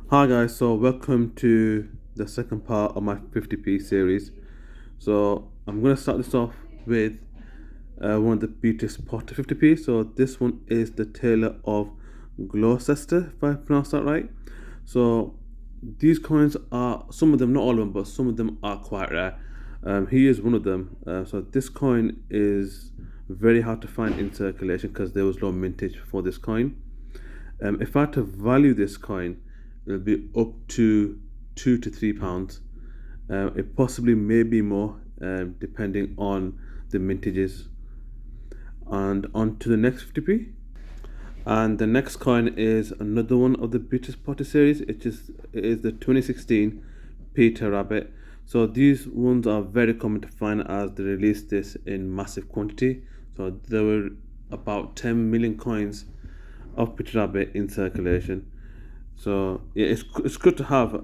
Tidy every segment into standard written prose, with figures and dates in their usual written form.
Hi guys, so welcome to the second part of my 50p series. So I'm gonna start this off with one of the Beatrice Potter 50p. So this one is the Tailor of Gloucester, if I pronounce that right. So these coins are, some of them, not all of them, but some of them are quite rare. He is one of them. So this coin is very hard to find in circulation because there was no mintage for this coin. If I had to value this coin, it'll be up to £2 to £3. It possibly may be more, depending on the mintages. And on to the next 50p. And the next coin is another one of the British Potter series. It is the 2016 Peter Rabbit. So these ones are very common to find as they released this in massive quantity. So there were about 10 million coins of Peter Rabbit in circulation. So yeah, it's good to have.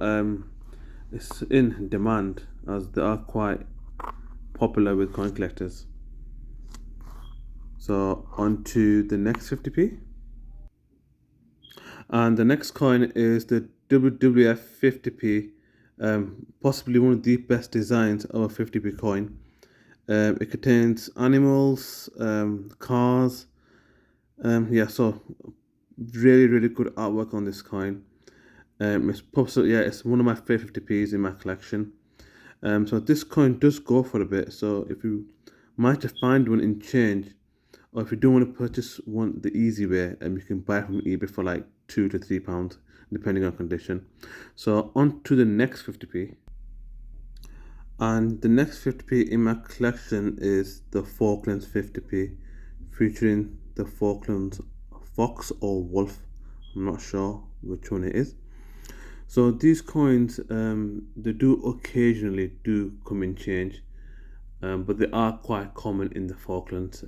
It's in demand as they are quite popular with coin collectors. So on to the next 50p. And the next coin is the WWF 50p, possibly one of the best designs of a 50p coin. It contains animals, cars. Yeah, so really, really good artwork on this coin. It's one of my favorite 50p's in my collection. So this coin does go for a bit. So if you might have find one in change, or if you don't want to purchase one the easy way, you can buy it from eBay for like £2 to £3, depending on condition. So on to the next 50p, and the next 50p in my collection is the Falklands 50p, featuring the Falklands fox or wolf. I'm not sure which one it is. So these coins, they do occasionally do come in change, but they are quite common in the Falklands.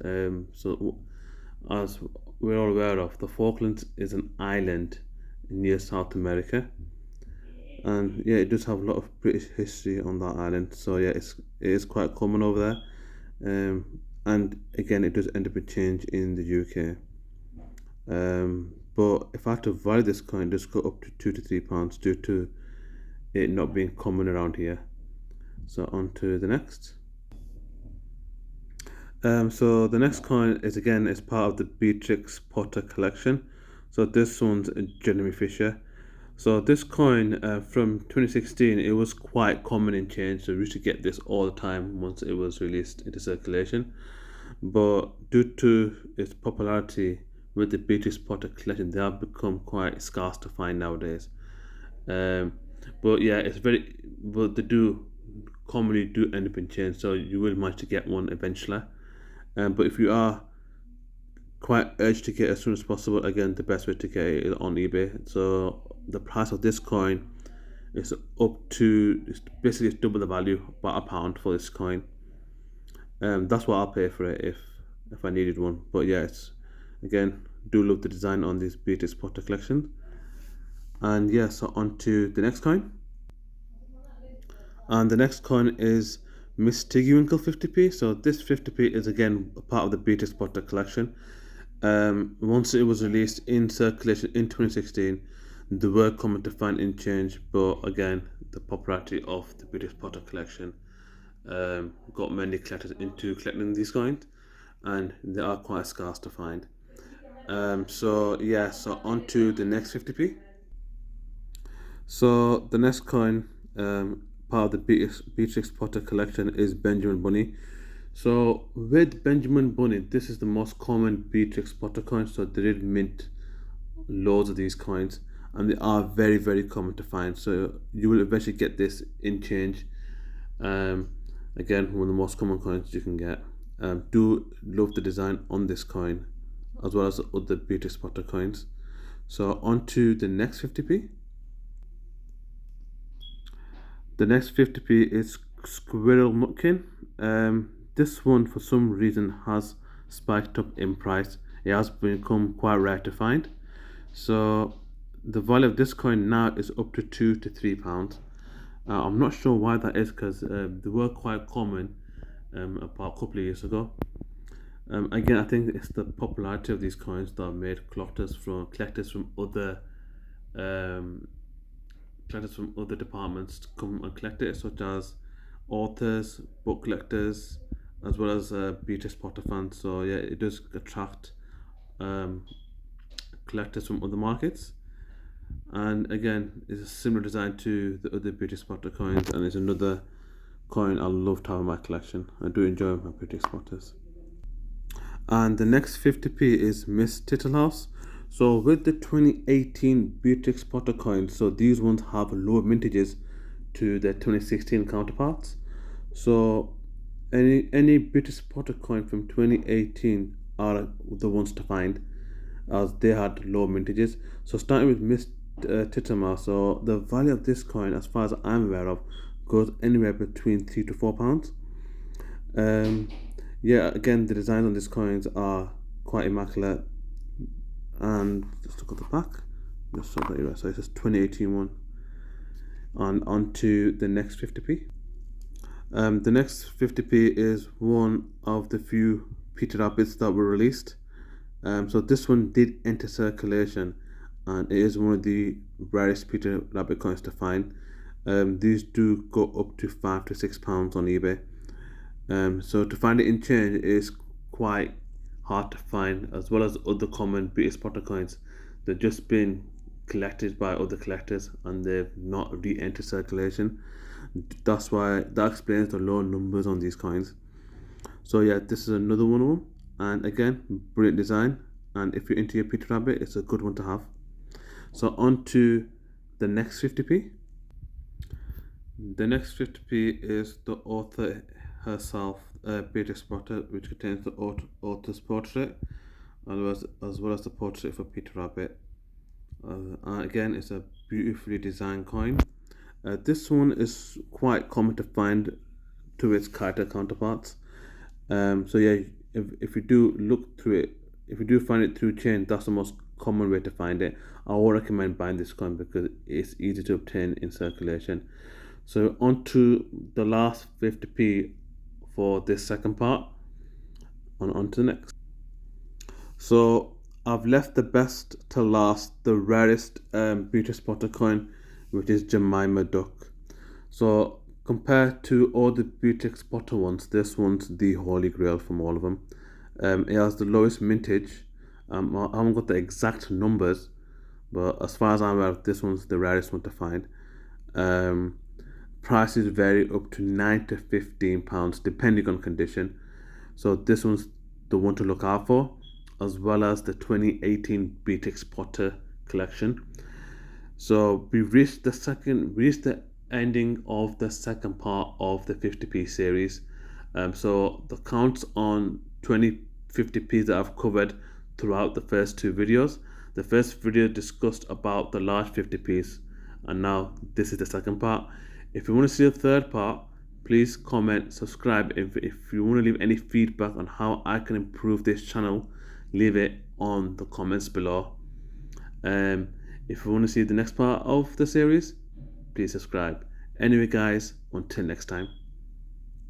As we're all aware of, the Falklands is an island near South America, and yeah, it does have a lot of British history on that island. So yeah, it is quite common over there, and again, it does end up in change in the UK. But if I had to value this coin, it does go up to £2 to £3 due to it not being common around here. So on to the next. So the next coin is part of the Beatrix Potter collection. So this one's Jeremy Fisher. So this coin, from 2016, it was quite common in change. So we used to get this all the time once it was released into circulation. But due to its popularity with the Beatrix Potter collection, they have become quite scarce to find nowadays. Um, but yeah, but they do commonly do end up in chains, so you will manage to get one eventually. But if you are quite urged to get as soon as possible, again, the best way to get it is on eBay. So the price of this coin is it's basically it's double the value, about £1 for this coin. That's what I'll pay for it if I needed one. But yeah, it's again, do love the design on this Beatrix Potter collection. And yeah, so on to the next coin. And the next coin is Miss Tiggywinkle 50p. So this 50p is again a part of the Beatrix Potter collection. Once it was released in circulation in 2016, the were common to find in change, but again, the popularity of the Beatrix Potter collection got many collectors into collecting these coins, and they are quite scarce to find. So on to the next 50p. So the next coin, part of the Beatrix Potter collection, is Benjamin Bunny. So with Benjamin Bunny, this is the most common Beatrix Potter coin. So they did mint loads of these coins, and they are very very common to find. So you will eventually get this in change. Um, Again, one of the most common coins you can get. Do love the design on this coin, as well as other Beatrix Potter coins. So on to the next 50p. The next 50p is Squirrel Mutkin. This one, for some reason, has spiked up in price. It has become quite rare to find. So the value of this coin now is up to £2 to £3. I'm not sure why that is because they were quite common about a couple of years ago. Again, I think it's the popularity of these coins that have made collectors from other um, collectors from other departments to come and collect it, such as authors, book collectors, as well as Beatrix Potter fans. So yeah, it does attract um, collectors from other markets. And again, it's a similar design to the other Beatrix Potter coins, and it's another coin I love to have in my collection. I do enjoy my Beatrix Potters. And the next 50p is Miss Tittlehouse. So with the 2018 Beatrix Potter coins, so these ones have lower mintages to their 2016 counterparts. So any Beatrix Potter coin from 2018 are the ones to find, as they had low mintages. So starting with Miss Tittermouse, so the value of this coin, as far as I'm aware of, goes anywhere between £3 to £4. Yeah, again, the designs on these coins are quite immaculate. And just look at the back, just so that you're right. So it's just 2018 one. And on to the next 50p. The next 50p is one of the few Peter Rabbits that were released. So this one did enter circulation, and it is one of the rarest Peter Rabbit coins to find. These do go up to £5 to £6 on eBay. So to find it in change is quite hard to find, as well as other common Beatrix Potter coins. They've just been collected by other collectors and they've not re-entered circulation. That's why that explains the low numbers on these coins. So yeah, this is another one of them, and again, brilliant design, and if you're into your Peter Rabbit, it's a good one to have. So on to the next 50p. The next 50p is the author herself, Beatrix Potter, which contains the author's portrait, as well as the portrait for Peter Rabbit. Again, it's a beautifully designed coin. This one is quite common to find to its character counterparts. So yeah, if you do look through it, if you do find it through chain, that's the most common way to find it. I would recommend buying this coin because it's easy to obtain in circulation. So on to the last 50p for this second part, on to the next. So I've left the best to last, the rarest Beatrix Potter coin, which is Jemima Duck. So compared to all the Beatrix Potter ones, this one's the holy grail from all of them. It has the lowest mintage. I haven't got the exact numbers, but as far as I'm aware, this one's the rarest one to find. Prices vary up to £9 to £15 depending on condition. So this one's the one to look out for, as well as the 2018 Beatrix Potter collection. So we reached the ending of the second part of the 50p series. So the counts on 20 50p's that I've covered throughout the first two videos. The first video discussed about the large 50p's, and now this is the second part. If you want to see the third part, please comment, subscribe. If you want to leave any feedback on how I can improve this channel, leave it on the comments below. If you want to see the next part of the series, please subscribe. Anyway guys, until next time.